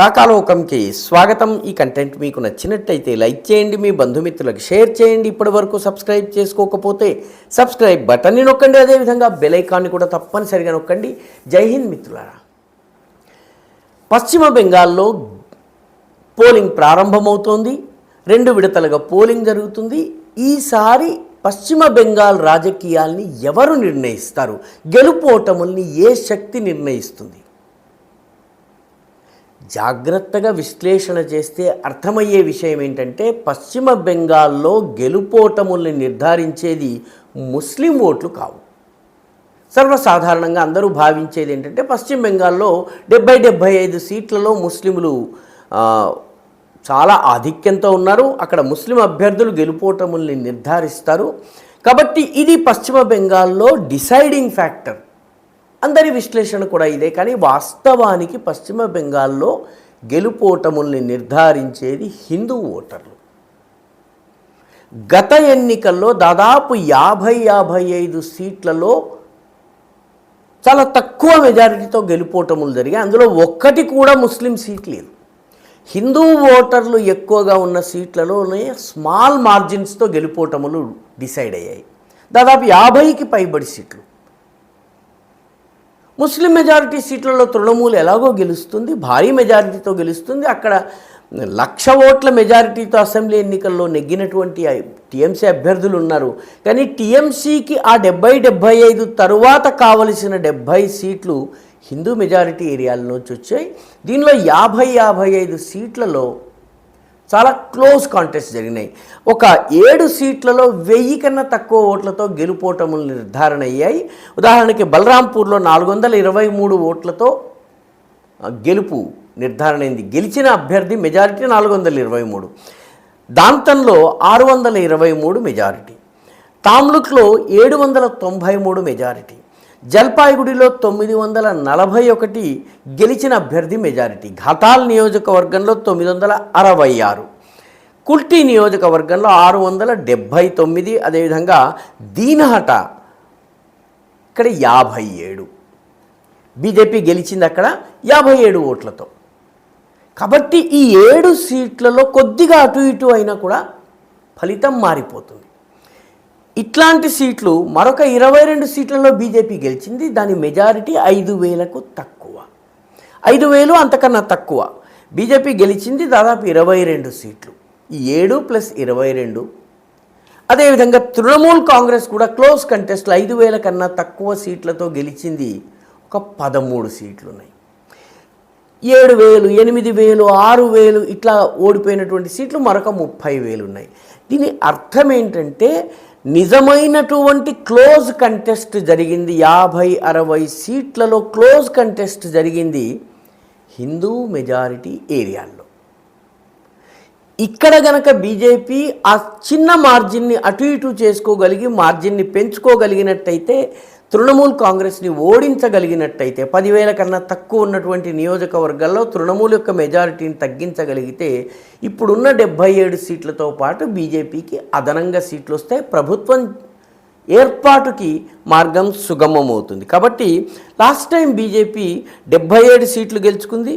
రాకాలోకంకి స్వాగతం. ఈ కంటెంట్ మీకు నచ్చినట్టయితే లైక్ చేయండి, మీ బంధుమిత్రులకు షేర్ చేయండి. ఇప్పటివరకు సబ్స్క్రైబ్ చేసుకోకపోతే సబ్స్క్రైబ్ బటన్ని నొక్కండి, అదేవిధంగా బెల్ ఐకాన్ని కూడా తప్పనిసరిగా నొక్కండి. జై హింద్ మిత్రులారా. పశ్చిమ బెంగాల్లో పోలింగ్ ప్రారంభమవుతోంది. 2 విడతలుగా పోలింగ్ జరుగుతుంది. ఈసారి పశ్చిమ బెంగాల్ రాజకీయాల్ని ఎవరు నిర్ణయిస్తారు? గెలుపోటముల్ని ఏ శక్తి నిర్ణయిస్తుంది? జాగ్రత్తగా విశ్లేషణ చేస్తే అర్థమయ్యే విషయం ఏంటంటే, పశ్చిమ బెంగాల్లో గెలుపోటముల్ని నిర్ధారించేది ముస్లిం ఓట్లు కావు. సర్వసాధారణంగా అందరూ భావించేది ఏంటంటే, పశ్చిమ బెంగాల్లో 70-75 సీట్లలో ముస్లింలు చాలా ఆధిక్యంతో ఉన్నారు. అక్కడ ముస్లిం అభ్యర్థులు గెలుపోటముల్ని నిర్ధారిస్తారు. కాబట్టి ఇది పశ్చిమ బెంగాల్లో డిసైడింగ్ ఫ్యాక్టర్. అందరి విశ్లేషణ కూడా ఇదే. కానీ వాస్తవానికి పశ్చిమ బెంగాల్లో గెలుపోటముల్ని నిర్ధారించేది హిందూ ఓటర్లు. గత ఎన్నికల్లో దాదాపు 50-55 సీట్లలో చాలా తక్కువ మెజారిటీతో గెలుపోటములు జరిగాయి. అందులో ఒక్కటి కూడా ముస్లిం సీట్ లేదు. హిందూ ఓటర్లు ఎక్కువగా ఉన్న సీట్లలోనే స్మాల్ మార్జిన్స్తో గెలుపోటములు డిసైడ్ అయ్యాయి. దాదాపు 50కి పైబడి సీట్లు. ముస్లిం మెజారిటీ సీట్లలో తృణమూల్ ఎలాగో గెలుస్తుంది, భారీ మెజారిటీతో గెలుస్తుంది. అక్కడ 1,00,000 ఓట్ల మెజారిటీతో అసెంబ్లీ ఎన్నికల్లో నెగ్గినటువంటి టీఎంసీ అభ్యర్థులు ఉన్నారు. కానీ టీఎంసీకి ఆ 70-75 తరువాత కావలసిన 70 సీట్లు హిందూ మెజారిటీ ఏరియాల నుంచి వచ్చాయి. దీనిలో 50-55 సీట్లలో చాలా క్లోజ్ కాంటెస్ట్ జరిగినాయి. ఒక 7 సీట్లలో 1000 కన్నా తక్కువ ఓట్లతో గెలుపోటములు నిర్ధారణ అయ్యాయి. ఉదాహరణకి బలరాంపూర్లో 423 ఓట్లతో గెలుపు నిర్ధారణ అయింది. గెలిచిన అభ్యర్థి మెజారిటీ 423. దాంతంలో 623 మెజారిటీ. తామ్లుక్లో 793 మెజారిటీ. జల్పాయిగుడిలో 941 గెలిచిన అభ్యర్థి మెజారిటీ. ఘాతాల్ నియోజకవర్గంలో 966, కుల్టీ నియోజకవర్గంలో 679, అదేవిధంగా దీనహట ఇక్కడ 57. బీజేపీ గెలిచింది అక్కడ 57 ఓట్లతో. కాబట్టి ఈ 7 సీట్లలో కొద్దిగా అటు ఇటు అయినా కూడా ఫలితం మారిపోతుంది. ఇట్లాంటి సీట్లు మరొక 22 సీట్లలో బీజేపీ గెలిచింది. దాని మెజారిటీ 5,000కు తక్కువ, 5,000 అంతకన్నా తక్కువ. బీజేపీ గెలిచింది దాదాపు 22 సీట్లు. ఈ 7 + 22. అదేవిధంగా తృణమూల్ కాంగ్రెస్ కూడా క్లోజ్ కంటెస్ట్లో 5,000 కన్నా తక్కువ సీట్లతో గెలిచింది. ఒక 13 సీట్లు ఉన్నాయి. 7,000, 8,000, 6,000 ఇట్లా ఓడిపోయినటువంటి సీట్లు మరొక 30,000 ఉన్నాయి. దీని అర్థం ఏంటంటే, నిజమైనటువంటి క్లోజ్ కంటెస్ట్ జరిగింది. 50-60 సీట్లలో క్లోజ్ కంటెస్ట్ జరిగింది హిందూ మెజారిటీ ఏరియాల్లో. ఇక్కడ గనక బీజేపీ ఆ చిన్న మార్జిన్ని అటు ఇటు చేసుకోగలిగి మార్జిన్ని పెంచుకోగలిగినట్టయితే, తృణమూల్ కాంగ్రెస్ని ఓడించగలిగినట్టయితే, 10,000 కన్నా తక్కువ ఉన్నటువంటి నియోజకవర్గాల్లో తృణమూల్ యొక్క మెజారిటీని తగ్గించగలిగితే, ఇప్పుడున్న 77 సీట్లతో పాటు బీజేపీకి అదనంగా సీట్లు వస్తాయి. ప్రభుత్వం ఏర్పాటుకి మార్గం సుగమమవుతుంది. కాబట్టి లాస్ట్ టైం బీజేపీ 77 సీట్లు గెలుచుకుంది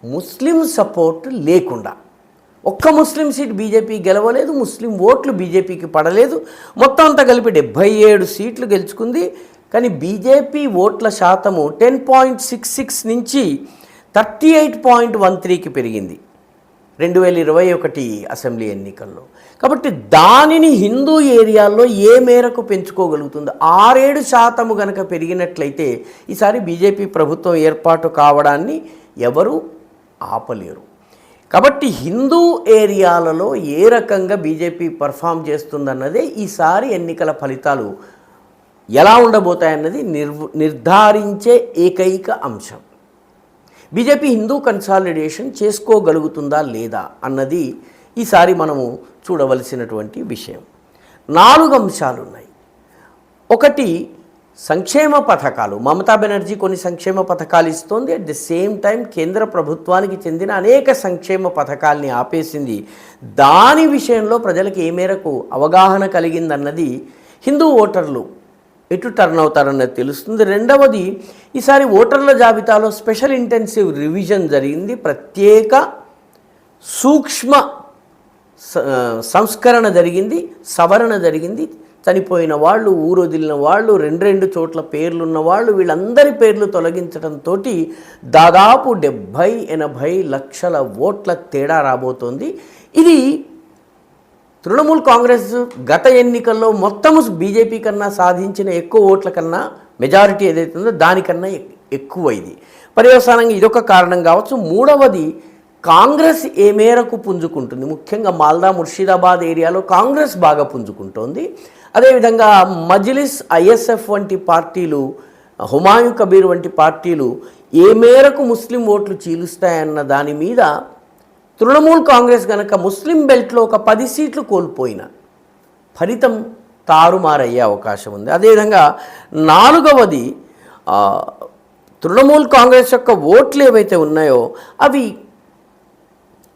ముస్లిం సపోర్ట్ లేకుండా. ఒక్క ముస్లిం సీట్ బీజేపీ గెలవలేదు, ముస్లిం ఓట్లు బీజేపీకి పడలేదు. మొత్తం అంతా కలిపి 77 సీట్లు గెలుచుకుంది. కానీ బీజేపీ ఓట్ల శాతము 10.66 నుంచి 38.13కి పెరిగింది 2021 అసెంబ్లీ ఎన్నికల్లో. కాబట్టి దానిని హిందూ ఏరియాల్లో ఏ మేరకు పెంచుకోగలుగుతుంది? 6-7% కనుక పెరిగినట్లయితే ఈసారి బీజేపీ ప్రభుత్వం ఏర్పాటు కావడాన్ని ఎవరు ఆపలేరు. కాబట్టి హిందూ ఏరియాలలో ఏ రకంగా బీజేపీ పర్ఫామ్ చేస్తుందన్నదే ఈసారి ఎన్నికల ఫలితాలు ఎలా ఉండబోతాయన్నది నిర్ధారించే ఏకైక అంశం. బీజేపీ హిందూ కన్సాలిడేషన్ చేసుకోగలుగుతుందా లేదా అన్నది ఈసారి మనము చూడవలసినటువంటి విషయం. 4 అంశాలు ఉన్నాయి. ఒకటి, సంక్షేమ పథకాలు. మమతా బెనర్జీ కొన్ని సంక్షేమ పథకాలు ఇస్తోంది. అట్ ది సేమ్ టైం కేంద్ర ప్రభుత్వానికి చెందిన అనేక సంక్షేమ పథకాల్ని ఆపేసింది. దాని విషయంలో ప్రజలకు ఏ మేరకు అవగాహన కలిగిందన్నది హిందూ ఓటర్లు ఎటు టర్న్ అవుతారన్నది తెలుస్తుంది. రెండవది, ఈసారి ఓటర్ల జాబితాలో స్పెషల్ ఇంటెన్సివ్ రివిజన్ జరిగింది. ప్రత్యేక సూక్ష్మ సంస్కరణ జరిగింది, సవరణ జరిగింది. చనిపోయిన వాళ్ళు, ఊరొదిలిన వాళ్ళు, రెండు చోట్ల పేర్లున్న వాళ్ళు, వీళ్ళందరి పేర్లు తొలగించడంతో దాదాపు 70-80 లక్షల ఓట్ల తేడా రాబోతోంది. ఇది తృణమూల్ కాంగ్రెస్ గత ఎన్నికల్లో మొత్తము బీజేపీ కన్నా సాధించిన ఎక్కువ ఓట్ల కన్నా మెజారిటీ ఏదైతే ఉందో దానికన్నా ఎక్కువ. ఇది పర్యవసానంగా ఇదొక కారణం కావచ్చు. మూడవది, కాంగ్రెస్ ఏ మేరకు పుంజుకుంటుంది, ముఖ్యంగా మాల్దా ముర్షిదాబాద్ ఏరియాలో కాంగ్రెస్ బాగా పుంజుకుంటోంది. అదేవిధంగా మజ్లిస్, ఐఎస్ఎఫ్ వంటి పార్టీలు, హుమాయూన్ కబీర్ వంటి పార్టీలు ఏ మేరకు ముస్లిం ఓట్లు చీలుస్తాయన్న దాని మీద తృణమూల్ కాంగ్రెస్ కనుక ముస్లిం బెల్ట్లో ఒక 10 సీట్లు కోల్పోయిన ఫలితం తారుమారయ్యే అవకాశం ఉంది. అదేవిధంగా నాలుగవది, తృణమూల్ కాంగ్రెస్ యొక్క ఓట్లు ఏవైతే ఉన్నాయో అవి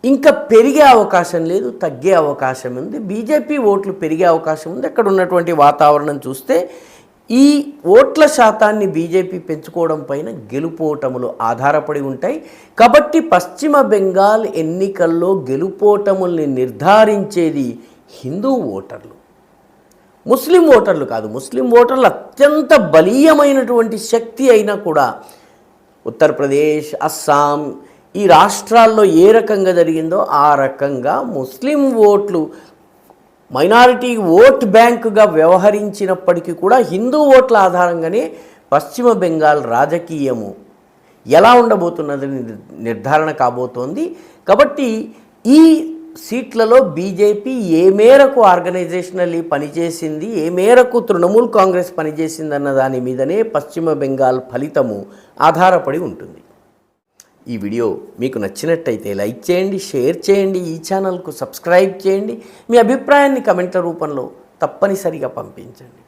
ఇంకా పెరిగే అవకాశం లేదు, తగ్గే అవకాశం ఉంది. బీజేపీ ఓట్లు పెరిగే అవకాశం ఉంది. అక్కడ ఉన్నటువంటి వాతావరణం చూస్తే ఈ ఓట్ల శాతాన్ని బీజేపీ పెంచుకోవడం పైన గెలుపోటములు ఆధారపడి ఉంటాయి. కాబట్టి పశ్చిమ బెంగాల్ ఎన్నికల్లో గెలుపోటముల్ని నిర్ధారించేది హిందూ ఓటర్లు, ముస్లిం ఓటర్లు కాదు. ముస్లిం ఓటర్లు అత్యంత బలీయమైనటువంటి శక్తి అయినా కూడా ఉత్తరప్రదేశ్, అస్సాం ఈ రాష్ట్రాల్లో ఏ రకంగా జరిగిందో ఆ రకంగా ముస్లిం ఓట్లు మైనారిటీ ఓట్ బ్యాంకుగా వ్యవహరించినప్పటికీ కూడా హిందూ ఓట్ల ఆధారంగానే పశ్చిమ బెంగాల్ రాజకీయము ఎలా ఉండబోతున్నదని నిర్ధారణ కాబోతోంది. కాబట్టి ఈ సీట్లలో బీజేపీ ఏ మేరకు ఆర్గనైజేషనల్లీ పనిచేసింది, ఏ మేరకు తృణమూల్ కాంగ్రెస్ పనిచేసిందన్న దాని మీదనే పశ్చిమ బెంగాల్ ఫలితము ఆధారపడి ఉంటుంది. ఈ వీడియో మీకు నచ్చినట్టయితే లైక్ చేయండి, షేర్ చేయండి, ఈ ఛానల్కు సబ్స్క్రైబ్ చేయండి. మీ అభిప్రాయాన్ని కమెంట్ల రూపంలో తప్పనిసరిగా పంపించండి.